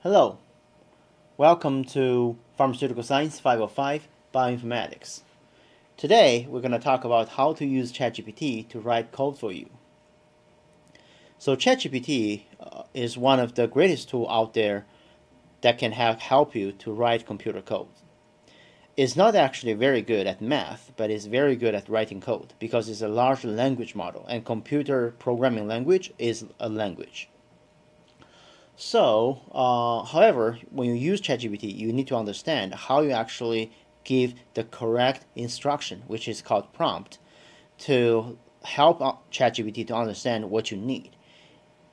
Hello, welcome to Pharmaceutical Science 505 Bioinformatics. Today we're going to talk about how to use ChatGPT to write code for you. So ChatGPT is one of the greatest tools out there that can help you to write computer code. It's not actually very good at math, but it's very good at writing code because it's a large language model, and computer programming language is a language. So, however, when you use ChatGPT, you need to understand how you actually give the correct instruction, which is called prompt, to help ChatGPT to understand what you need.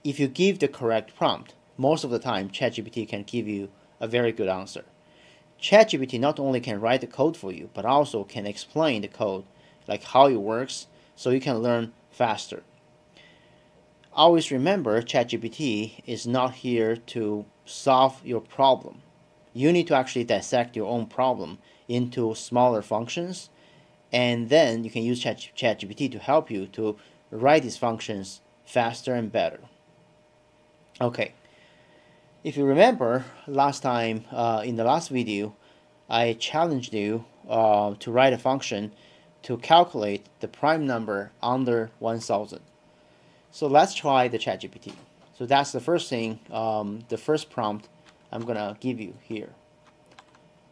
If you give the correct prompt, most of the time ChatGPT can give you a very good answer. ChatGPT not only can write the code for you, but also can explain the code, like how it works, so you can learn faster. Always remember, ChatGPT is not here to solve your problem. You need to actually dissect your own problem into smaller functions, and then you can use ChatGPT to help you to write these functions faster and better. Okay, if you remember last time in the last video, I challenged you to write a function to calculate the prime number under 1000. So let's try the ChatGPT. So that's the first thing, the first prompt I'm gonna give you here.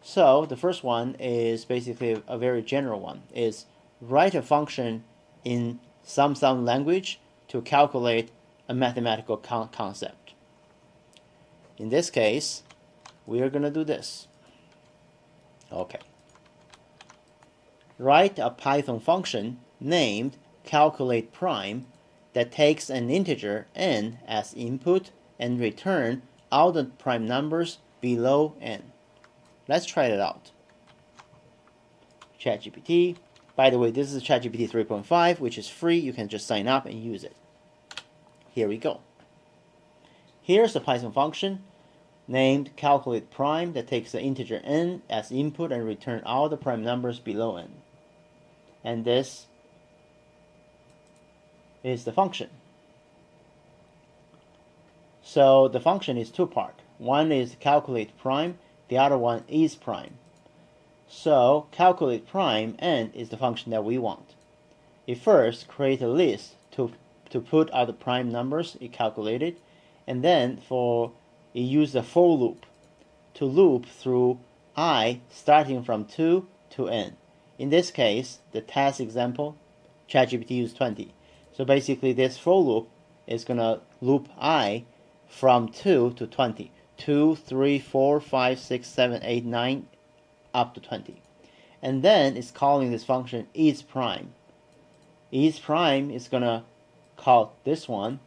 So the first one is basically a very general one, is write a function in some language to calculate a mathematical concept. In this case, we are gonna do this. Okay. Write a Python function named calculate prime that takes an integer n as input and return all the prime numbers below n. Let's try it out. ChatGPT. By the way, this is ChatGPT 3.5, which is free. You can just sign up and use it. Here we go. Here's a Python function named calculate prime that takes the integer n as input and return all the prime numbers below n. And this is the function. So the function is two-part. One is calculate prime, the other one is prime. So calculate prime n is the function that we want. It first create a list to put all the prime numbers it calculated, and then it use a for loop to loop through I starting from 2 to n. In this case, the test example, ChatGPT used 20. So basically this for loop is going to loop I from 2 to 20. 2, 3, 4, 5, 6, 7, 8, 9, up to 20. And then it's calling this function isPrime. IsPrime is going to call this one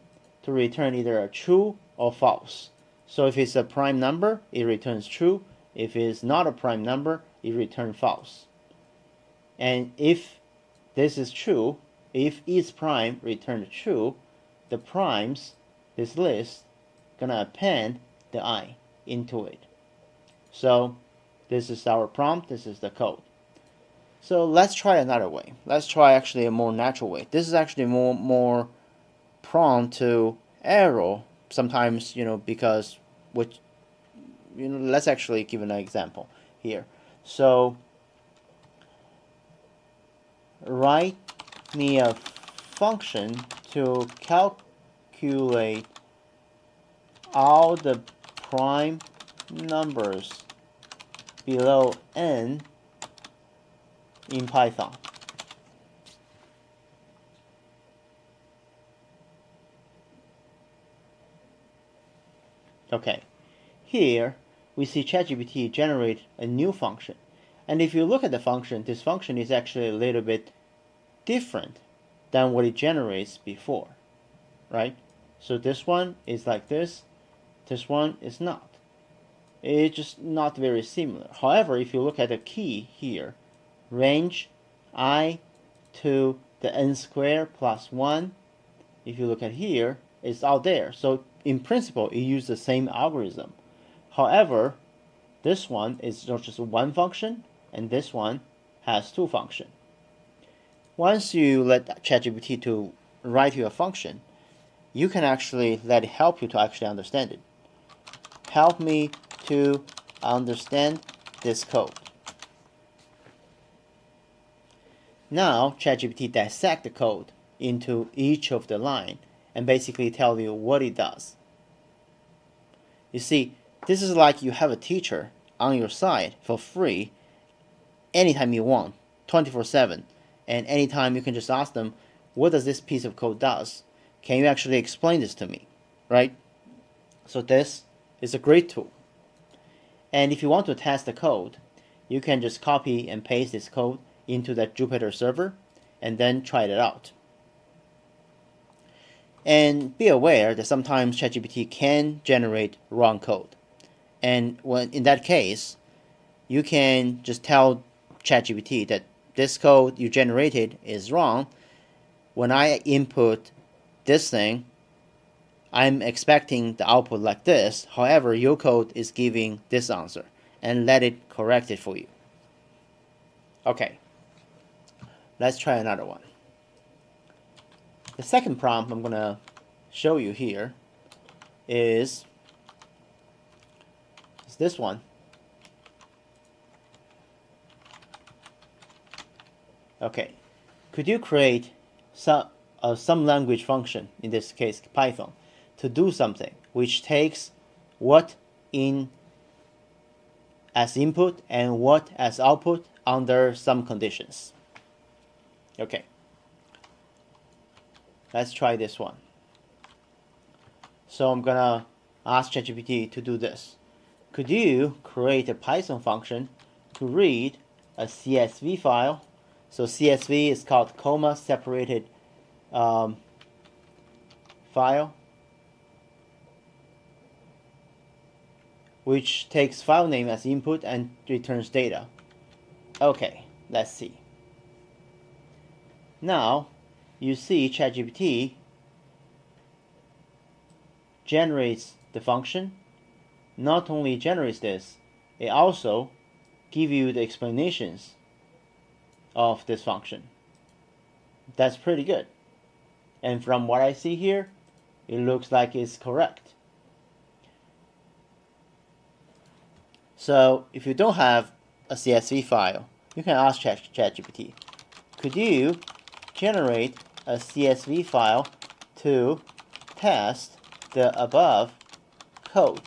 to return either a true or false. So if it's a prime number, it returns true. If it's not a prime number, it returns false. And if this is true, if isPrime returns true, the primes, this list, gonna append the I into it. So this is our prompt, this is the code. So let's try another way. Let's try actually a more natural way. This is actually more prone to error sometimes, because let's actually give an example here. So write me a function to calculate all the prime numbers below n in Python. Okay, here we see ChatGPT generate a new function. And if you look at the function, this function is actually a little bit different than what it generates before, right? So this one is like this one is not. It's just not very similar. However, if you look at the key here, range I to the n squared plus 1, if you look at here, it's out there. So in principle, it uses the same algorithm. However, this one is not just one function, and this one has two functions. Once you let ChatGPT to write you a function, you can actually let it help you to actually understand it. help me to understand this code. Now ChatGPT dissect the code into each of the line and basically tell you what it does. You see, this is like you have a teacher on your side for free anytime you want, 24/7, and anytime you can just ask them, what does this piece of code does? Can you actually explain this to me, right? So this is a great tool. And if you want to test the code, you can just copy and paste this code into that Jupyter server and then try it out. And be aware that sometimes ChatGPT can generate wrong code. And when in that case, you can just tell ChatGPT that this code you generated is wrong. When I input this thing, I'm expecting the output like this. However, your code is giving this answer, and let it correct it for you. Okay, let's try another one. The second prompt I'm going to show you here is this one. Okay, could you create some language function, in this case Python, to do something which takes what in as input and what as output under some conditions? Okay, let's try this one. So I'm gonna ask ChatGPT to do this. Could you create a Python function to read a CSV file? So CSV is called comma separated file, which takes file name as input and returns data. Okay, let's see. Now you see ChatGPT generates the function. Not only generates this, it also gives you the explanations of this function. That's pretty good. And from what I see here, it looks like it's correct. So if you don't have a CSV file, you can ask ChatGPT, could you generate a CSV file to test the above code?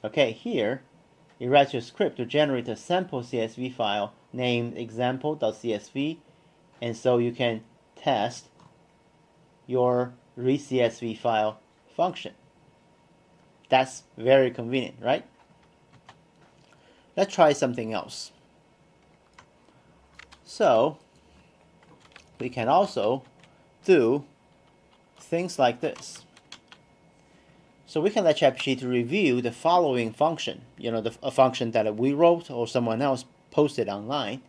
Okay, here it writes your script to generate a sample CSV file named example.csv, and so you can test your read_CSV file function. That's very convenient, right? Let's try something else. So we can also do things like this. So we can let ChatGPT to review the following function, a function that we wrote or someone else posted online,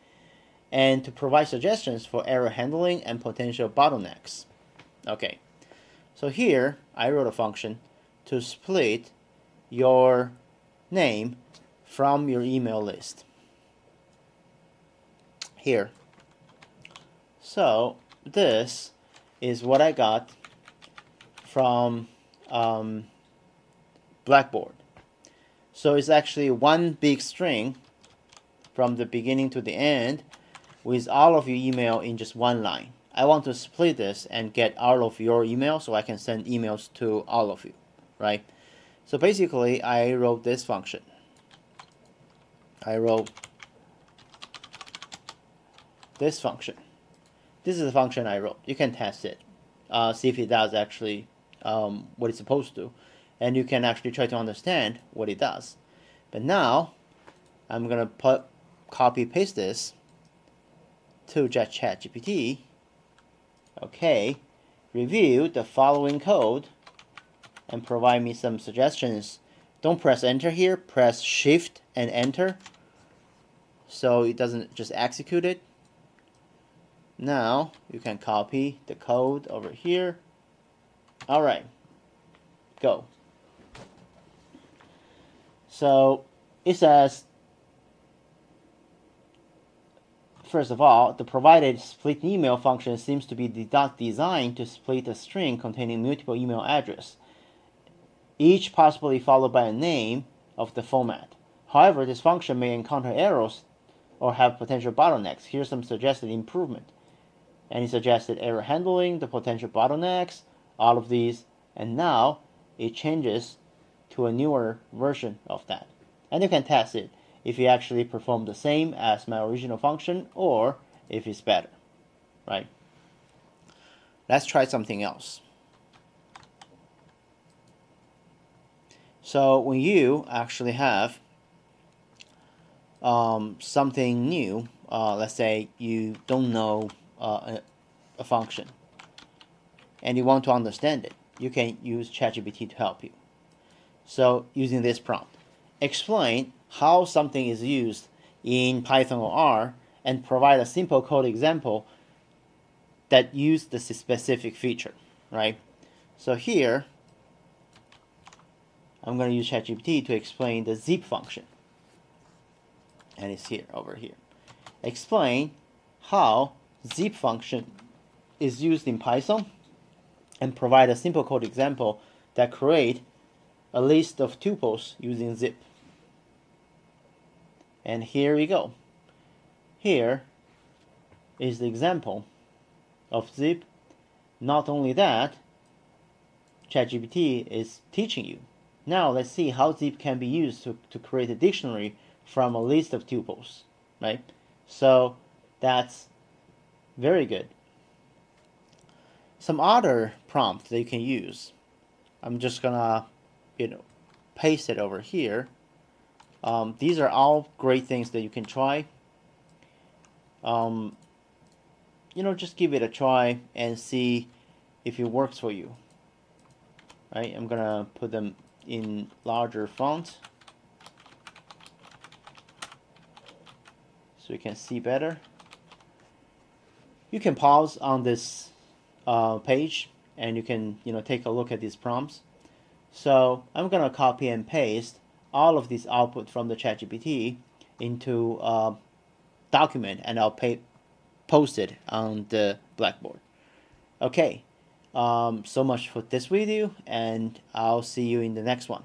and to provide suggestions for error handling and potential bottlenecks. Okay, so here I wrote a function to split your name from your email list. Here. So this is what I got from Blackboard. So it's actually one big string from the beginning to the end with all of your email in just one line. I want to split this and get all of your email so I can send emails to all of you, right? So basically I wrote this function. I wrote this function. This is the function I wrote. You can test it, see if it does actually what it's supposed to, and you can actually try to understand what it does. But now I'm gonna copy paste this to ChatGPT. Okay, review the following code and provide me some suggestions. Don't press enter here, press shift and enter so it doesn't just execute it. Now you can copy the code over here. All right, go. So it says first of all, the provided split email function seems to be not designed to split a string containing multiple email addresses, each possibly followed by a name of the format. However, this function may encounter errors or have potential bottlenecks. Here's some suggested improvement. And he suggested error handling, the potential bottlenecks, all of these, and now it changes to a newer version of that. And you can test it if you actually perform the same as my original function or if it's better, right? Let's try something else. So when you actually have something new, let's say you don't know a function and you want to understand it, you can use ChatGPT to help you. So using this prompt, explain how something is used in Python or R and provide a simple code example that uses the specific feature, right? So here, I'm going to use ChatGPT to explain the zip function. And it's here, over here. Explain how zip function is used in Python and provide a simple code example that create a list of tuples using zip. And here we go. Here is the example of zip. Not only that, ChatGPT is teaching you. Now let's see how zip can be used to create a dictionary from a list of tuples, right? So that's very good. Some other prompts that you can use. I'm just gonna, paste it over here. These are all great things that you can try. Just give it a try and see if it works for you. Right? I'm gonna put them in larger font so you can see better. You can pause on this page and you can take a look at these prompts. So I'm gonna copy and paste all of this output from the ChatGPT into a document and I'll post it on the Blackboard. Okay, so much for this video and I'll see you in the next one.